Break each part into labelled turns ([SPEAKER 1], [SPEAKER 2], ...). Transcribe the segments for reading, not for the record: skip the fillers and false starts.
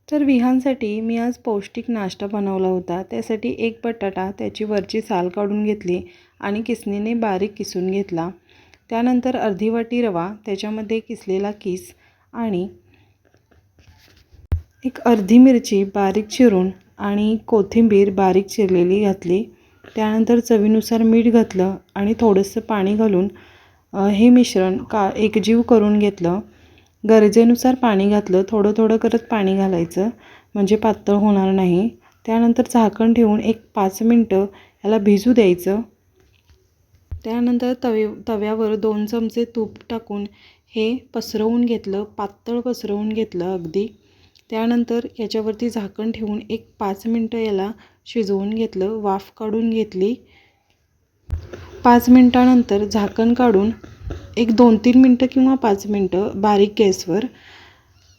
[SPEAKER 1] तर विहांसाठी मी आज पौष्टिक नाश्ता बनवला होता। त्यासाठी एक बटाटा त्याची वरची साल काढून घेतली आणि किसणीने बारीक किसून घेतला। त्यानंतर अर्धी वाटी रवा, त्याच्यामध्ये किसलेला किस आणि एक अर्धी मिरची बारीक चिरून आणि कोथिंबीर बारीक चिरलेली घातली। त्यानंतर चवीनुसार मीठ घातलं आणि थोडंसं पाणी घालून हे मिश्रण एकजीव करून घेतलं। गरजेनुसार पाणी घातलं, थोडं थोडं करत पाणी घालायचं म्हणजे पातळ होणार नाही। त्यानंतर झाकण ठेवून एक 5 मिनिटं याला भिजू द्यायचं। त्यानंतर तव्यावर 2 चमचे तूप टाकून हे पसरवून घेतलं, पातळ पसरवून घेतलं अगदी। त्यानंतर याच्यावरती झाकण ठेवून एक 5 मिनिटं याला शिजवून घेतलं, वाफ काढून घेतली। 5 मिनिटानंतर झाकण काढून एक 2-3 मिनिटं किंवा 5 मिनिटं बारीक गॅसवर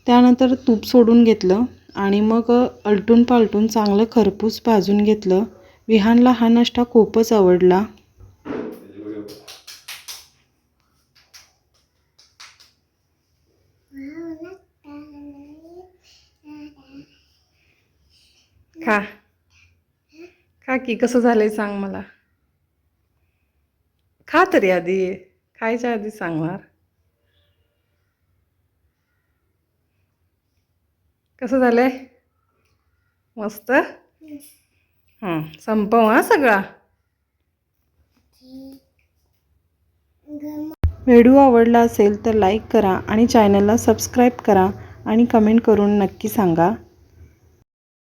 [SPEAKER 1] त्यानंतर तूप सोडून घेतलं आणि मग अलटून पालटून चांगलं खरपूस भाजून घेतलं। विहानला हा नाश्ता खूपच आवडला। खा खा की कसं झालंय सांग मला। खा तरी आधी, खायच्या आधी सांगणार कसं झालंय। मस्त। संपव हा सगळा। व्हिडिओ आवडला असेल तर लाईक करा आणि चॅनलला सबस्क्राईब करा आणि कमेंट करून नक्की सांगा।